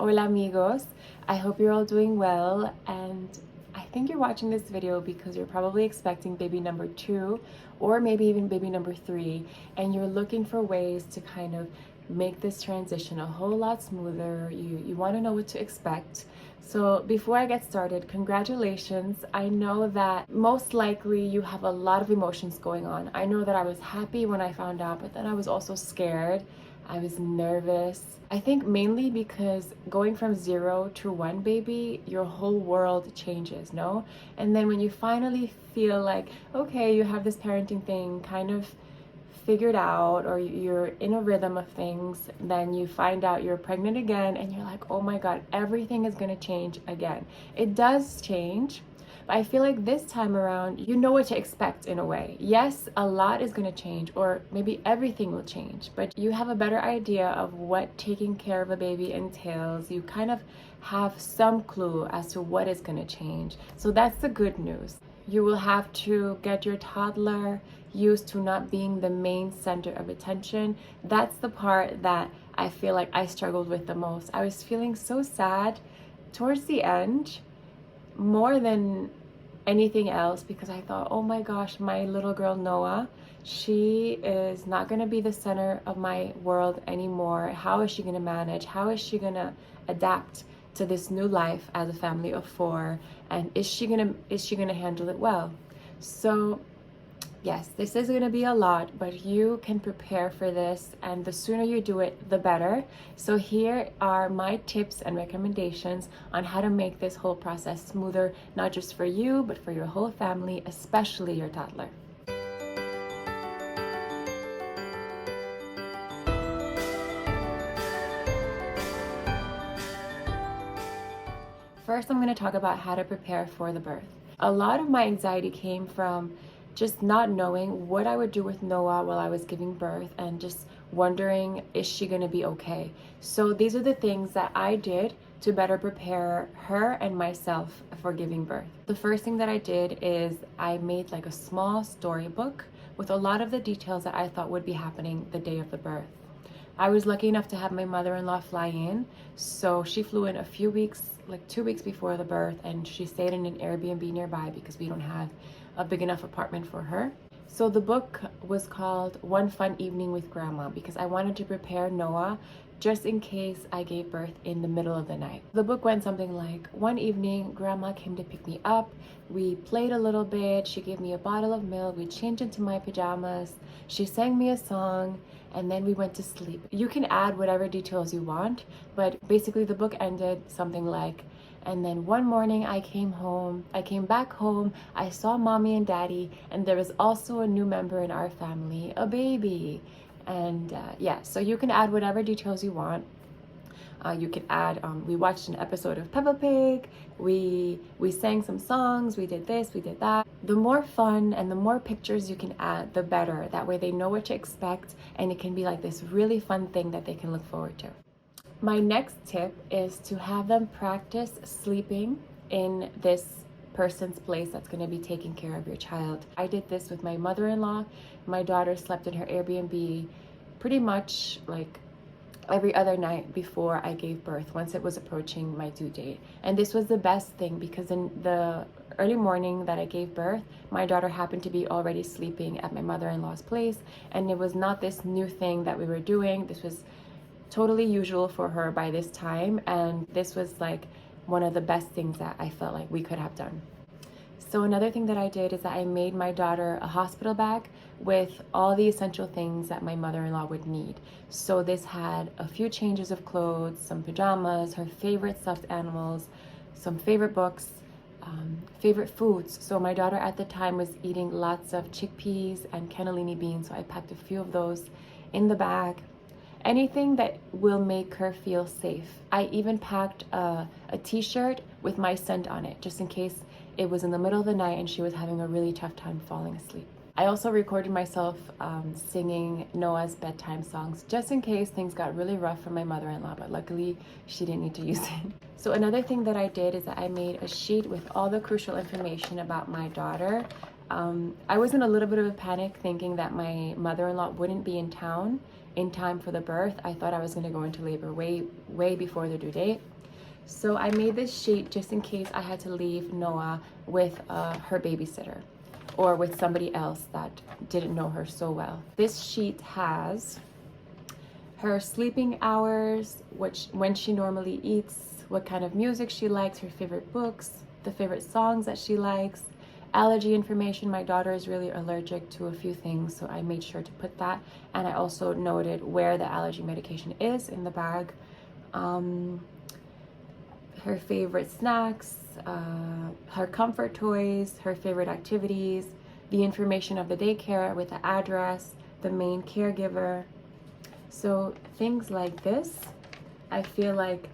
Hola amigos, I hope you're all doing well, and I think you're watching this video because you're probably expecting baby number 2 or maybe even baby number 3, and you're looking for ways to kind of make this transition a whole lot smoother. You want to know what to expect. So before I get started, congratulations. I know that most likely you have a lot of emotions going on. I know that I was happy when I found out, but then I was also scared. I was nervous. I think mainly because going from 0 to 1 baby, your whole world changes, no? And then when you finally feel like, okay, you have this parenting thing kind of figured out, or you're in a rhythm of things, then you find out you're pregnant again and you're like, oh my God, everything is gonna change again. It does change, but I feel like this time around, you know what to expect in a way. Yes, a lot is gonna change, or maybe everything will change, but you have a better idea of what taking care of a baby entails. You kind of have some clue as to what is gonna change. So that's the good news. You will have to get your toddler used to not being the main center of attention. That's the part that I feel like I struggled with the most. I was feeling so sad towards the end, more than anything else, because I thought, oh my gosh, my little girl Noah, she is not going to be the center of my world anymore. How is she going to manage? How is she going to adapt to this new life as a family of 4? And is she going to handle it well? So yes, this is going to be a lot, but you can prepare for this, and the sooner you do it, the better. So here are my tips and recommendations on how to make this whole process smoother, not just for you, but for your whole family, especially your toddler. First, I'm going to talk about how to prepare for the birth. A lot of my anxiety came from just not knowing what I would do with Noah while I was giving birth, and just wondering, is she going to be okay? So these are the things that I did to better prepare her and myself for giving birth. The first thing that I did is I made like a small storybook with a lot of the details that I thought would be happening the day of the birth. I was lucky enough to have my mother-in-law fly in, so she flew in a few weeks, like 2 weeks before the birth, and she stayed in an Airbnb nearby because we don't have a big enough apartment for her. So the book was called One Fun Evening with Grandma, because I wanted to prepare Noah just in case I gave birth in the middle of the night. The book went something like, one evening, Grandma came to pick me up. We played a little bit. She gave me a bottle of milk. We changed into my pajamas. She sang me a song, and then we went to sleep. You can add whatever details you want, but basically the book ended something like, and then one morning I came back home, I saw mommy and daddy, and there was also a new member in our family, a baby. And yeah, so you can add whatever details you want. You can add, we watched an episode of Peppa Pig, we sang some songs, we did this, we did that. The more fun and the more pictures you can add, the better. That way they know what to expect, and it can be like this really fun thing that they can look forward to. My next tip is to have them practice sleeping in this person's place that's going to be taking care of your child. I did this with my mother-in-law. My daughter slept in her Airbnb pretty much like every other night before I gave birth, once it was approaching my due date. And this was the best thing, because in the early morning that I gave birth, my daughter happened to be already sleeping at my mother-in-law's place, and it was not this new thing that we were doing. This was totally usual for her by this time, and this was like one of the best things that I felt like we could have done. So another thing that I did is that I made my daughter a hospital bag with all the essential things that my mother-in-law would need. So this had a few changes of clothes, some pajamas, her favorite stuffed animals, some favorite books, favorite foods. So my daughter at the time was eating lots of chickpeas and cannellini beans, so I packed a few of those in the bag. Anything that will make her feel safe. I even packed a t-shirt with my scent on it, just in case it was in the middle of the night and she was having a really tough time falling asleep. I also recorded myself singing Noah's bedtime songs, just in case things got really rough for my mother-in-law, but luckily she didn't need to use it. So another thing that I did is that I made a sheet with all the crucial information about my daughter. I was in a little bit of a panic thinking that my mother-in-law wouldn't be in town in time for the birth. I thought I was going to go into labor way before the due date. So I made this sheet just in case I had to leave Noah with her babysitter or with somebody else that didn't know her so well. This sheet has her sleeping hours, when she normally eats, what kind of music she likes, her favorite books, the favorite songs that she likes, allergy information. My daughter is really allergic to a few things, so I made sure to put that. And I also noted where the allergy medication is in the bag. Her favorite snacks, her comfort toys, her favorite activities, the information of the daycare with the address, the main caregiver. So things like this, I feel like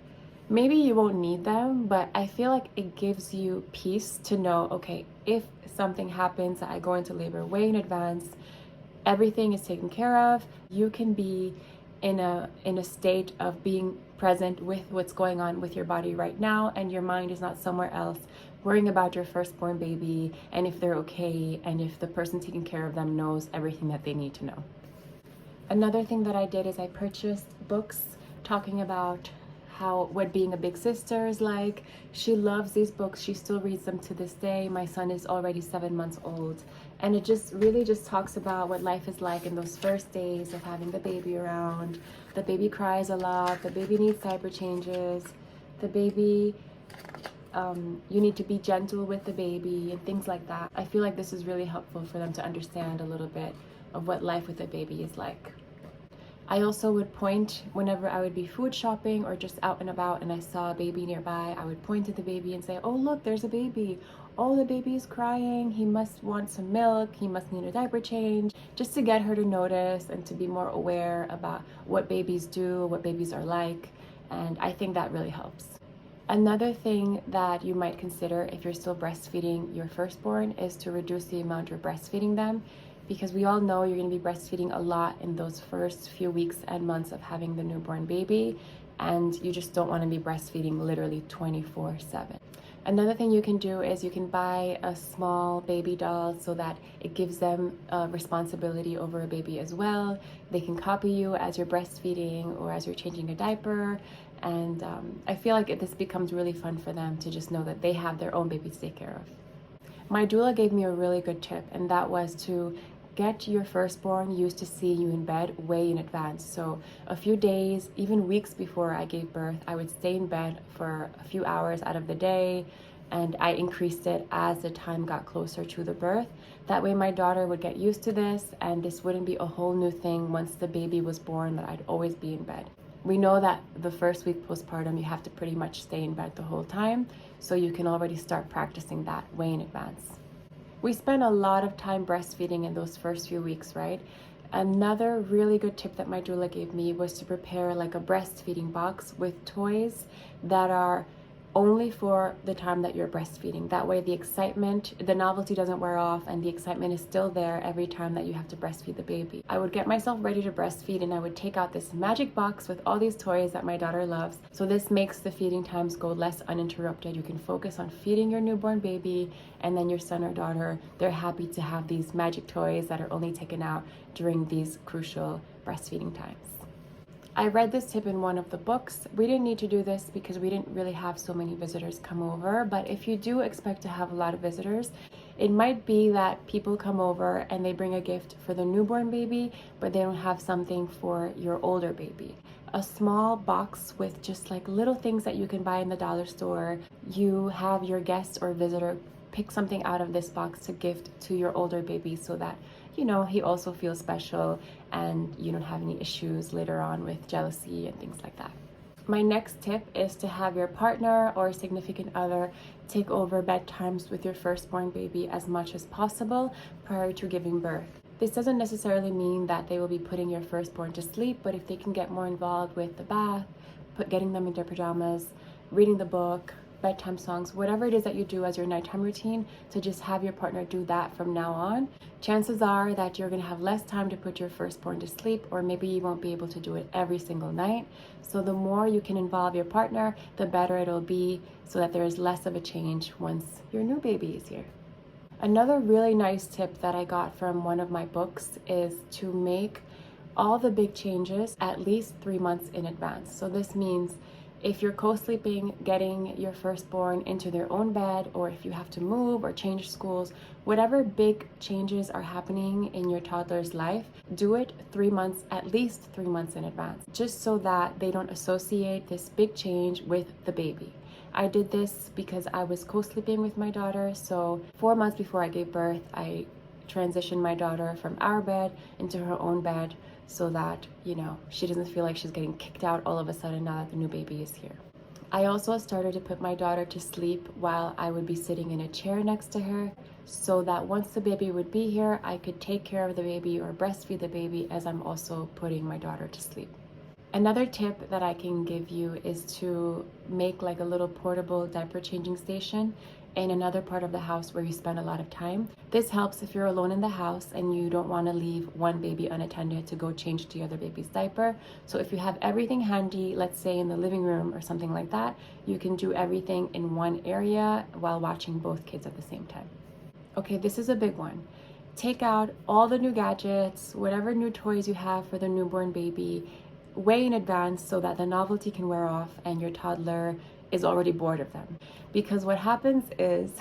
maybe you won't need them, but I feel like it gives you peace to know, okay, if something happens that I go into labor way in advance, everything is taken care of. You can be in a state of being present with what's going on with your body right now, and your mind is not somewhere else worrying about your firstborn baby and if they're okay and if the person taking care of them knows everything that they need to know. Another thing that I did is I purchased books talking about what being a big sister is like. She loves these books. She still reads them to this day. My son is already 7 months old. And it just really just talks about what life is like in those first days of having the baby around. The baby cries a lot. The baby needs diaper changes. The baby, you need to be gentle with the baby and things like that. I feel like this is really helpful for them to understand a little bit of what life with a baby is like. I also would point whenever I would be food shopping or just out and about and I saw a baby nearby, I would point at the baby and say, oh look, there's a baby. Oh, the baby is crying. He must want some milk. He must need a diaper change. Just to get her to notice and to be more aware about what babies do, what babies are like. And I think that really helps. Another thing that you might consider if you're still breastfeeding your firstborn is to reduce the amount you're breastfeeding them, because we all know you're going to be breastfeeding a lot in those first few weeks and months of having the newborn baby, and you just don't want to be breastfeeding literally 24/7. Another thing you can do is you can buy a small baby doll so that it gives them responsibility over a baby as well. They can copy you as you're breastfeeding or as you're changing a diaper. And I feel like this becomes really fun for them to just know that they have their own baby to take care of. My doula gave me a really good tip, and that was to get your firstborn used to seeing you in bed way in advance. So a few days, even weeks before I gave birth, I would stay in bed for a few hours out of the day, and I increased it as the time got closer to the birth. That way my daughter would get used to this, and this wouldn't be a whole new thing once the baby was born that I'd always be in bed. We know that the first week postpartum, you have to pretty much stay in bed the whole time, so you can already start practicing that way in advance. We spend a lot of time breastfeeding in those first few weeks, right? Another really good tip that my doula gave me was to prepare like a breastfeeding box with toys that are only for the time that you're breastfeeding. That way the excitement, the novelty doesn't wear off, and the excitement is still there every time that you have to breastfeed the baby. I would get myself ready to breastfeed, and I would take out this magic box with all these toys that my daughter loves. So this makes the feeding times go less uninterrupted. You can focus on feeding your newborn baby, and then your son or daughter, they're happy to have these magic toys that are only taken out during these crucial breastfeeding times. I read this tip in one of the books. We didn't need to do this because we didn't really have so many visitors come over, but if you do expect to have a lot of visitors, it might be that people come over and they bring a gift for the newborn baby, but they don't have something for your older baby. A small box with just like little things that you can buy in the dollar store. You have your guest or visitor pick something out of this box to gift to your older baby so that he also feels special and you don't have any issues later on with jealousy and things like that. My next tip is to have your partner or significant other take over bedtimes with your firstborn baby as much as possible prior to giving birth. This doesn't necessarily mean that they will be putting your firstborn to sleep, but if they can get more involved with the bath, getting them in their pajamas, reading the book, bedtime songs, whatever it is that you do as your nighttime routine, to just have your partner do that from now on, chances are that you're going to have less time to put your firstborn to sleep, or maybe you won't be able to do it every single night. So the more you can involve your partner, the better it'll be, so that there is less of a change once your new baby is here. Another really nice tip that I got from one of my books is to make all the big changes at least 3 months in advance. So this means if you're co-sleeping, getting your firstborn into their own bed, or if you have to move or change schools, whatever big changes are happening in your toddler's life, do it 3 months, at least 3 months in advance, just so that they don't associate this big change with the baby. I did this because I was co-sleeping with my daughter, so 4 months before I gave birth, I transitioned my daughter from our bed into her own bed, so that, she doesn't feel like she's getting kicked out all of a sudden now that the new baby is here. I also started to put my daughter to sleep while I would be sitting in a chair next to her, so that once the baby would be here, I could take care of the baby or breastfeed the baby as I'm also putting my daughter to sleep. Another tip that I can give you is to make like a little portable diaper changing station in another part of the house where you spend a lot of time. This helps if you're alone in the house and you don't want to leave one baby unattended to go change the other baby's diaper. So if you have everything handy, let's say in the living room or something like that, you can do everything in one area while watching both kids at the same time. Okay, this is a big one. Take out all the new gadgets, whatever new toys you have for the newborn baby, way in advance so that the novelty can wear off and your toddler is already bored of them. Because what happens is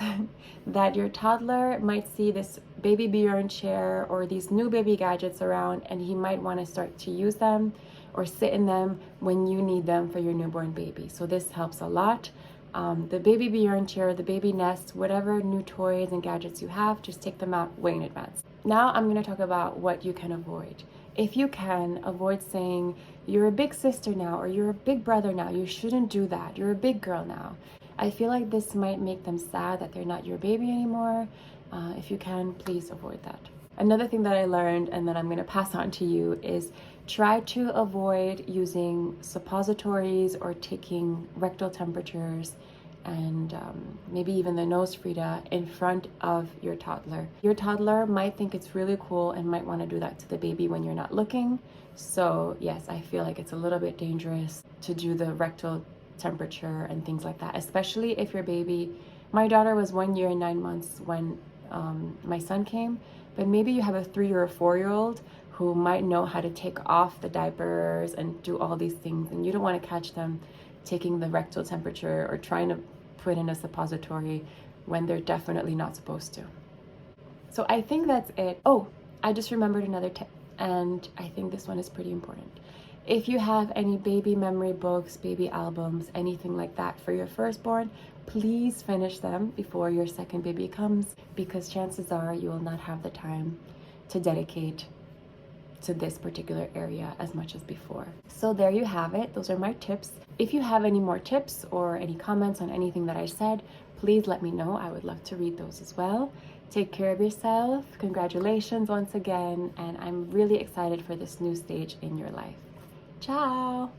that your toddler might see this baby Bjorn chair or these new baby gadgets around, and he might want to start to use them or sit in them when you need them for your newborn baby. So this helps a lot. The baby Bjorn chair, the baby nest, whatever new toys and gadgets you have, just take them out way in advance. Now I'm going to talk about what you can avoid. If you can, avoid saying, you're a big sister now, or you're a big brother now, you shouldn't do that, you're a big girl now. I feel like this might make them sad that they're not your baby anymore. If you can, please avoid that. Another thing that I learned and that I'm going to pass on to you is try to avoid using suppositories or taking rectal temperatures and maybe even the nose Frida in front of your toddler. Your toddler might think it's really cool and might want to do that to the baby when you're not looking. So yes, I feel like it's a little bit dangerous to do the rectal temperature and things like that, especially if your baby, my daughter was 1 year and 9 months when my son came, but maybe you have a 3 or a 4-year-old who might know how to take off the diapers and do all these things, and you don't want to catch them taking the rectal temperature or trying to put in a suppository when they're definitely not supposed to. So I think that's it. Oh, I just remembered another tip, and I think this one is pretty important. If you have any baby memory books, baby albums, anything like that for your firstborn, please finish them before your second baby comes, because chances are you will not have the time to dedicate to this particular area as much as before. So there you have it. Those are my tips. If you have any more tips or any comments on anything that I said, please let me know. I would love to read those as well. Take care of yourself. Congratulations once again, and I'm really excited for this new stage in your life. Ciao!